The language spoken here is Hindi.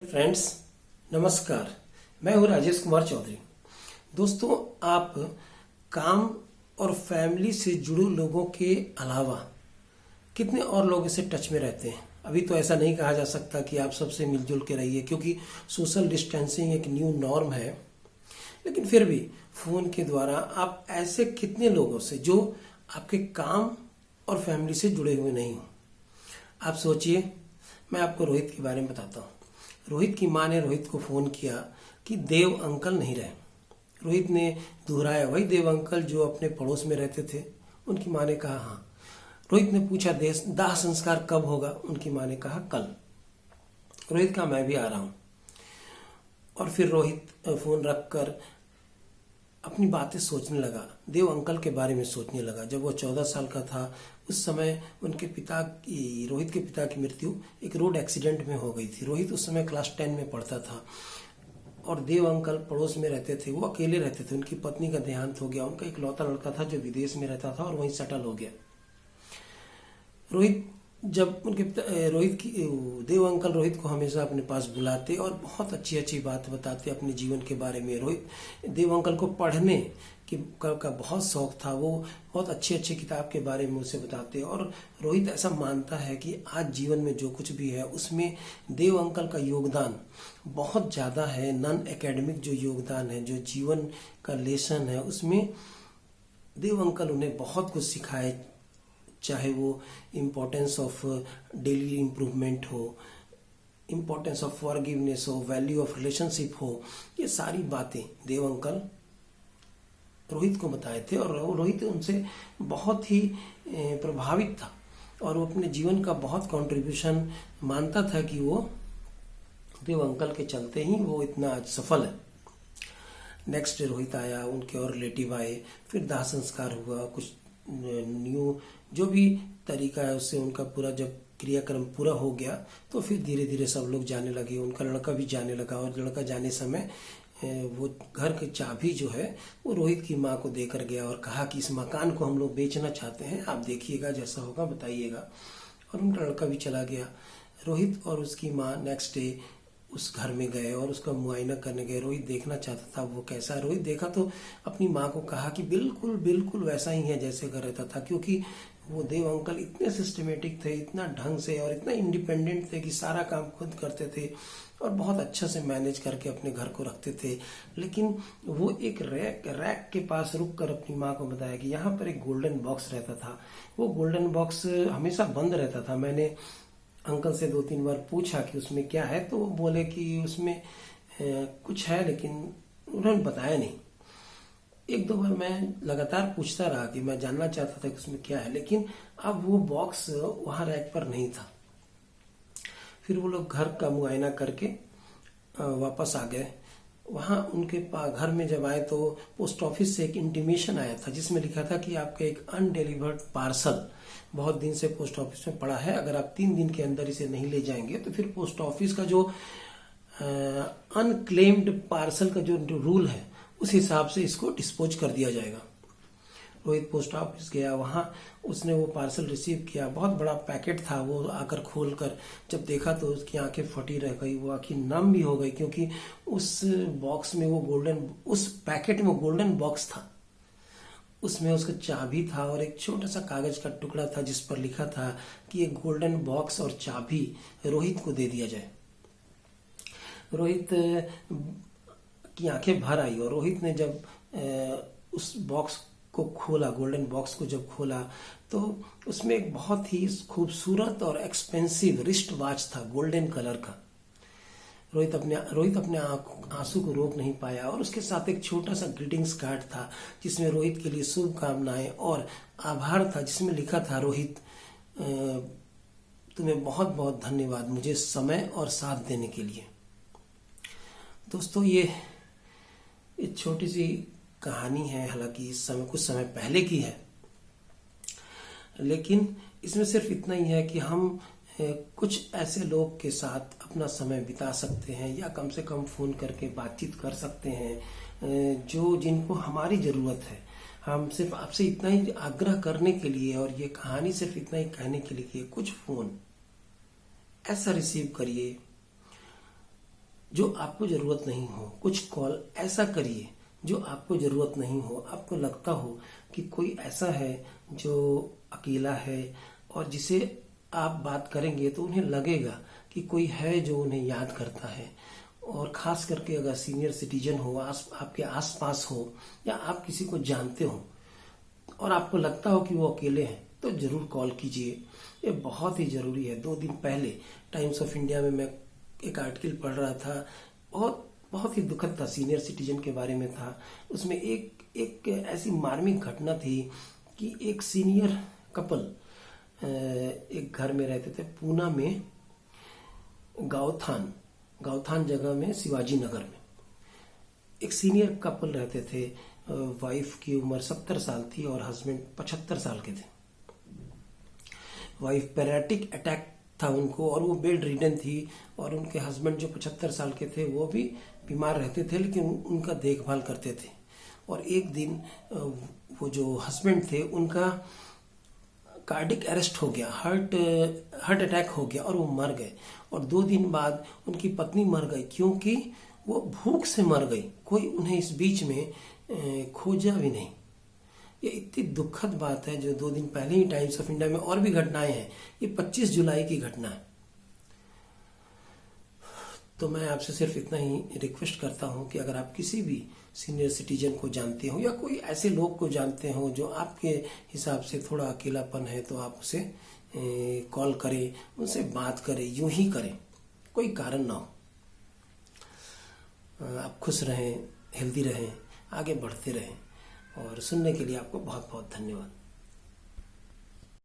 फ्रेंड्स, नमस्कार। मैं हूं राजेश कुमार चौधरी। दोस्तों, आप काम और फैमिली से जुड़े लोगों के अलावा कितने और लोगों से टच में रहते हैं? अभी तो ऐसा नहीं कहा जा सकता कि आप सबसे मिलजुल के रहिए, क्योंकि सोशल डिस्टेंसिंग एक न्यू नॉर्म है। लेकिन फिर भी फोन के द्वारा आप ऐसे कितने लोगों से जो आपके काम और फैमिली से जुड़े हुए नहीं हो, आप सोचिए। मैं आपको रोहित के बारे में बताता हूँ। रोहित की माँ ने रोहित को फोन किया कि देव अंकल नहीं रहे। रोहित ने दोहराया, वही देव अंकल जो अपने पड़ोस में रहते थे। उनकी माँ ने कहा हाँ। रोहित ने पूछा दाह संस्कार कब होगा? उनकी माँ ने कहा कल। रोहित कहा मैं भी आ रहा हूँ। और फिर रोहित फोन रखकर अपनी बातें सोचने लगा, देव अंकल के बारे में सोचने लगा। जब वो 14 साल का था, उस समय उनके रोहित के पिता की मृत्यु एक रोड एक्सीडेंट में हो गई थी। रोहित उस समय क्लास 10 में पढ़ता था और देव अंकल पड़ोस में रहते थे। वो अकेले रहते थे, उनकी पत्नी का देहांत हो गया। उनका एक लौता लड़का था जो विदेश में रहता था और वहीं सेटल हो गया। रोहित जब उनके देव अंकल रोहित को हमेशा अपने पास बुलाते और बहुत अच्छी अच्छी बात बताते अपने जीवन के बारे में। देव अंकल को पढ़ने का बहुत शौक था। वो बहुत अच्छी अच्छी किताब के बारे में उसे बताते और रोहित ऐसा मानता है कि आज जीवन में जो कुछ भी है उसमें देव अंकल का योगदान बहुत ज़्यादा है। नॉन एकेडमिक जो योगदान है, जो जीवन का लेसन है, उसमें देव अंकल उन्हें बहुत कुछ सिखाए। चाहे वो इम्पोर्टेंस ऑफ डेली इम्प्रूवमेंट हो, इम्पोर्टेंस ऑफ फॉरगिवनेस हो, वैल्यू ऑफ रिलेशनशिप हो, ये सारी बातें देव अंकल रोहित को बताए थे। और रोहित उनसे बहुत ही प्रभावित था और वो अपने जीवन का बहुत कंट्रीब्यूशन मानता था कि वो देव अंकल के चलते ही वो इतना आज सफल है। नेक्स्ट डे रोहित आया, उनके और रिलेटिव आए, फिर दाह संस्कार हुआ। कुछ न्यू जो भी तरीका है उससे उनका पूरा जब क्रियाक्रम पूरा हो गया तो फिर धीरे धीरे सब लोग जाने लगे। उनका लड़का भी जाने लगा और लड़का जाने समय वो घर की चाबी जो है वो रोहित की माँ को देकर गया और कहा कि इस मकान को हम लोग बेचना चाहते हैं, आप देखिएगा, जैसा होगा बताइएगा। और उनका लड़का भी चला गया। रोहित और उसकी माँ नेक्स्ट डे उस घर में गए और उसका मुआयना करने गए। रोहित देखना चाहता था वो कैसा है। रोहित देखा तो अपनी माँ को कहा कि बिल्कुल बिल्कुल वैसा ही है जैसे घर रहता था, क्योंकि वो देव अंकल इतने सिस्टमेटिक थे, इतना ढंग से और इतना इंडिपेंडेंट थे कि सारा काम खुद करते थे और बहुत अच्छा से मैनेज करके अपने घर को रखते थे। लेकिन वो एक रैक के पास रुक कर अपनी माँ को बताया कि यहाँ पर एक गोल्डन बॉक्स रहता था। वो गोल्डन बॉक्स हमेशा बंद रहता था। मैंने अंकल से 2-3 बार पूछा कि उसमें क्या है, तो वो बोले कि उसमें कुछ है, लेकिन उन्होंने बताया नहीं। 1-2 बार मैं लगातार पूछता रहा कि मैं जानना चाहता था कि उसमें क्या है, लेकिन अब वो बॉक्स वहां रैक पर नहीं था। फिर वो लोग घर का मुआयना करके वापस आ गए। वहां उनके घर में जब आए तो पोस्ट ऑफिस से एक इंटीमेशन आया था जिसमें लिखा था कि आपका एक अनडिलीवर्ड पार्सल बहुत दिन से पोस्ट ऑफिस में पड़ा है। अगर आप 3 दिन के अंदर इसे नहीं ले जाएंगे तो फिर पोस्ट ऑफिस का जो अनक्लेम्ड पार्सल का जो रूल है उस हिसाब से इसको डिस्पोज कर दिया जाएगा। रोहित पोस्ट ऑफिस गया, वहां उसने वो पार्सल रिसीव किया। बहुत बड़ा पैकेट था। वो आकर खोलकर जब देखा तो उसकी आंखें फटी रह गई, वो आंखें नम भी हो गई, क्योंकि उस बॉक्स में उस पैकेट में गोल्डन बॉक्स था। उसमें उसका चाबी था और एक छोटा सा कागज का टुकड़ा था जिस पर लिखा था कि ये गोल्डन बॉक्स और चाबी रोहित को दे दिया जाए। रोहित की आंखें भर आई और रोहित ने जब उस बॉक्स को खोला, गोल्डन बॉक्स को जब खोला, तो उसमें एक बहुत ही खूबसूरत और एक्सपेंसिव रिस्ट वॉच था, गोल्डन कलर का। रोहित अपने आंसू को रोक नहीं पाया और उसके साथ एक छोटा सा ग्रीटिंग्स कार्ड था जिसमें रोहित के लिए शुभकामनाएं और आभार था, जिसमें लिखा था, रोहित तुम्हें बहुत बहुत धन्यवाद मुझे समय और साथ देने के लिए। दोस्तों, ये छोटी सी कहानी है, हालांकि कुछ समय पहले की है, लेकिन इसमें सिर्फ इतना ही है कि हम कुछ ऐसे लोग के साथ अपना समय बिता सकते हैं या कम से कम फोन करके बातचीत कर सकते हैं जिनको हमारी जरूरत है। हम सिर्फ आपसे इतना ही आग्रह करने के लिए और ये कहानी सिर्फ इतना ही कहने के लिए कि कुछ फोन ऐसा रिसीव करिए जो आपको जरूरत नहीं हो। कुछ कॉल ऐसा करिए जो आपको जरूरत नहीं हो। आपको लगता हो कि कोई ऐसा है जो अकेला है और जिसे आप बात करेंगे तो उन्हें लगेगा कि कोई है जो उन्हें याद करता है। और खास करके अगर सीनियर सिटीजन हो, आपके आसपास हो, या आप किसी को जानते हो और आपको लगता हो कि वो अकेले हैं, तो जरूर कॉल कीजिए। ये बहुत ही जरूरी है। 2 दिन पहले टाइम्स ऑफ इंडिया में मैं एक आर्टिकल पढ़ रहा था, बहुत बहुत ही दुखद था, सीनियर सिटीजन के बारे में था। उसमें एक ऐसी मार्मिक घटना थी कि एक सीनियर कपल एक घर में रहते थे पूना में, गावथान जगह में, शिवाजी नगर में। एक सीनियर कपल रहते थे। वाइफ की उम्र 70 साल थी और हस्बैंड 75 साल के थे। वाइफ पैराटिक अटैक था उनको और वो बेड रिडन थी, और उनके हस्बैंड जो 75 साल के थे वो भी बीमार रहते थे, लेकिन उनका देखभाल करते थे। और एक दिन वो जो हस्बैंड थे उनका कार्डिक अरेस्ट हो गया, हार्ट अटैक हो गया और वो मर गए। और 2 दिन बाद उनकी पत्नी मर गई, क्योंकि वो भूख से मर गई। कोई उन्हें इस बीच में खोजा भी नहीं। ये इतनी दुखद बात है जो 2 दिन पहले ही टाइम्स ऑफ इंडिया में, और भी घटनाएं हैं। ये 25 जुलाई की घटना है। तो मैं आपसे सिर्फ इतना ही रिक्वेस्ट करता हूं कि अगर आप किसी भी सीनियर सिटीजन को जानते हो या कोई ऐसे लोग को जानते हो जो आपके हिसाब से थोड़ा अकेलापन है, तो आप उसे कॉल करें, उनसे बात करें। यूं ही करें, कोई कारण ना हो। आप खुश रहें, हेल्दी रहें, आगे बढ़ते रहें। और सुनने के लिए आपको बहुत बहुत धन्यवाद।